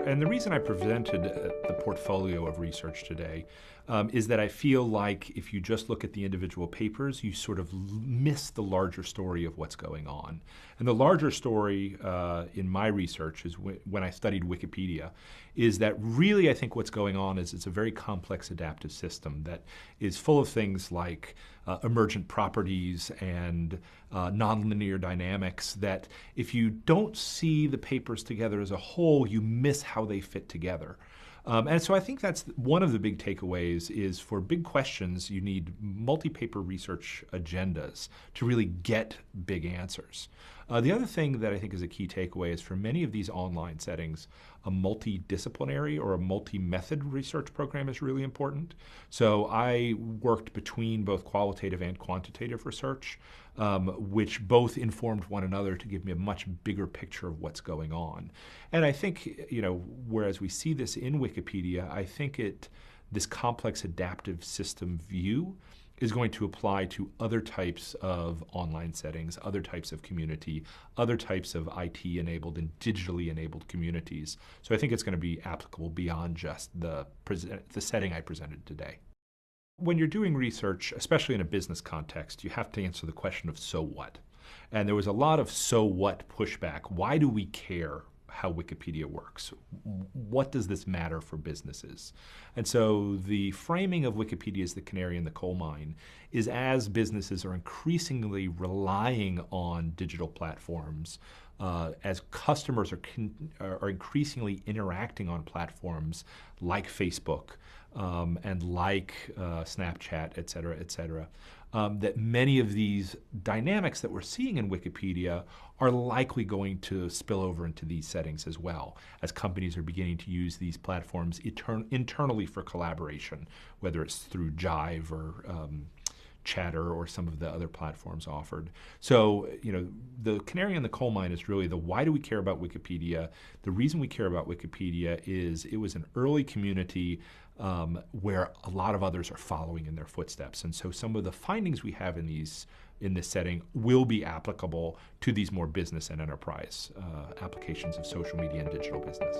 And the reason I presented the portfolio of research today is that I feel like if you just look at the individual papers, you sort of miss the larger story of what's going on. And the larger story in my research is when I studied Wikipedia, is that really I think what's going on is it's a very complex adaptive system that is full of things like emergent properties and nonlinear dynamics that if you don't see the papers together as a whole, you miss how they fit together. And so I think that's one of the big takeaways is for big questions, you need multi-paper research agendas to really get big answers. The other thing that I think is a key takeaway is for many of these online settings, a multidisciplinary or a multi-method research program is really important. So I worked between both qualitative and quantitative research, which both informed one another to give me a much bigger picture of what's going on. And I think, whereas we see this in Wikipedia, I think this complex adaptive system view is going to apply to other types of online settings, other types of community, other types of IT-enabled and digitally enabled communities. So I think it's going to be applicable beyond just the setting I presented today. When you're doing research, especially in a business context, you have to answer the question of so what. And there was a lot of so what pushback. Why do we care how Wikipedia works? What does this matter for businesses? And so the framing of Wikipedia as the canary in the coal mine is as businesses are increasingly relying on digital platforms, as customers are increasingly interacting on platforms like Facebook and like Snapchat, et cetera, that many of these dynamics that we're seeing in Wikipedia are likely going to spill over into these settings as well, as companies are beginning to use these platforms internally for collaboration, whether it's through Jive or Chatter or some of the other platforms offered. So, the canary in the coal mine is really the why do we care about Wikipedia? The reason we care about Wikipedia is it was an early community where a lot of others are following in their footsteps. And so some of the findings we have in this setting will be applicable to these more business and enterprise applications of social media and digital business.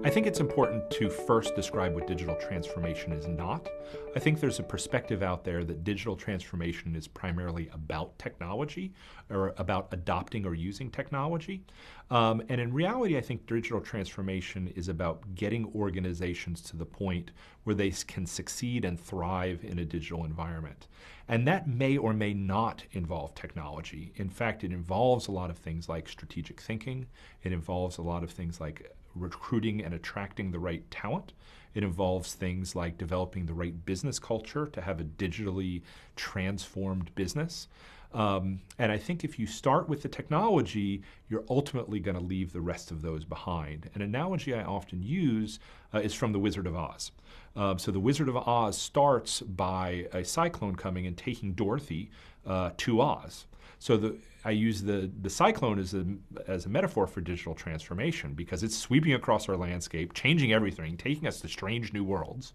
I think it's important to first describe what digital transformation is not. I think there's a perspective out there that digital transformation is primarily about technology or about adopting or using technology. And in reality, I think digital transformation is about getting organizations to the point where they can succeed and thrive in a digital environment. And that may or may not involve technology. In fact, it involves a lot of things like strategic thinking. It involves a lot of things like recruiting and attracting the right talent. It involves things like developing the right business culture to have a digitally transformed business. And I think if you start with the technology, you're ultimately going to leave the rest of those behind. An analogy I often use is from The Wizard of Oz. So The Wizard of Oz starts by a cyclone coming and taking Dorothy to Oz. So I use the cyclone as a metaphor for digital transformation because it's sweeping across our landscape, changing everything, taking us to strange new worlds.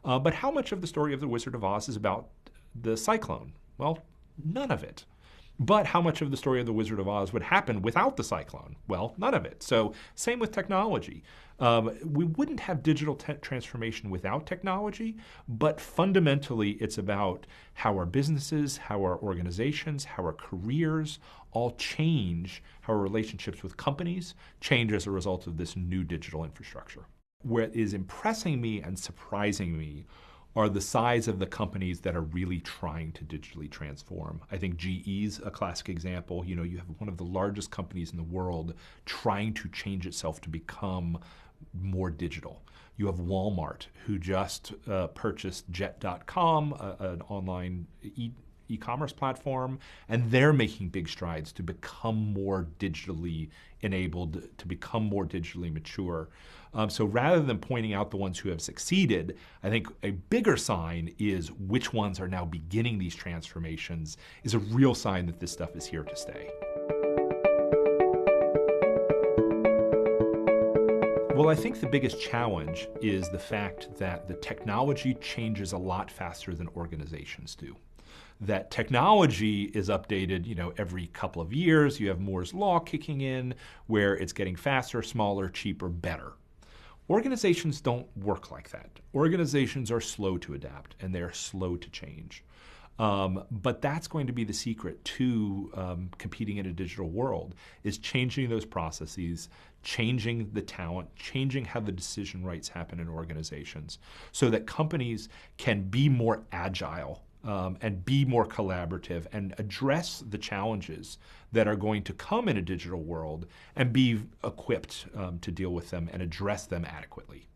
But how much of the story of The Wizard of Oz is about the cyclone? Well, none of it. But how much of the story of The Wizard of Oz would happen without the cyclone? Well, none of it. So same with technology. We wouldn't have digital transformation without technology, but fundamentally it's about how our businesses, how our organizations, how our careers all change, how our relationships with companies change as a result of this new digital infrastructure. What is impressing me and surprising me are the size of the companies that are really trying to digitally transform. I think GE's a classic example. You have one of the largest companies in the world trying to change itself to become more digital. You have Walmart, who just purchased Jet.com, an online e-commerce platform, and they're making big strides to become more digitally enabled, to become more digitally mature. So rather than pointing out the ones who have succeeded, I think a bigger sign is which ones are now beginning these transformations is a real sign that this stuff is here to stay. Well, I think the biggest challenge is the fact that the technology changes a lot faster than organizations do. that technology is updated, every couple of years. You have Moore's Law kicking in, where it's getting faster, smaller, cheaper, better. Organizations don't work like that. Organizations are slow to adapt, and they're slow to change. But that's going to be the secret to competing in a digital world, is changing those processes, changing the talent, changing how the decision rights happen in organizations, so that companies can be more agile and be more collaborative and address the challenges that are going to come in a digital world and be equipped to deal with them and address them adequately.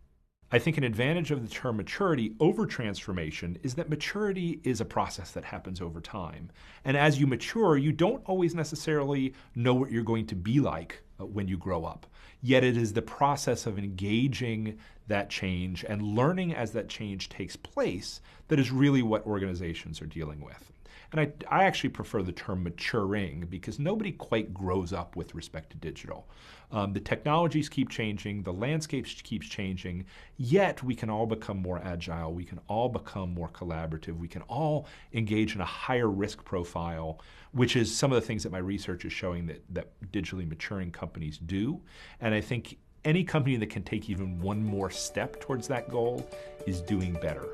I think an advantage of the term maturity over transformation is that maturity is a process that happens over time. And as you mature, you don't always necessarily know what you're going to be like when you grow up. Yet it is the process of engaging that change and learning as that change takes place that is really what organizations are dealing with. And I actually prefer the term maturing, because nobody quite grows up with respect to digital. The technologies keep changing, the landscape keeps changing, yet we can all become more agile, we can all become more collaborative, we can all engage in a higher risk profile, which is some of the things that my research is showing that digitally maturing companies do. And I think any company that can take even one more step towards that goal is doing better.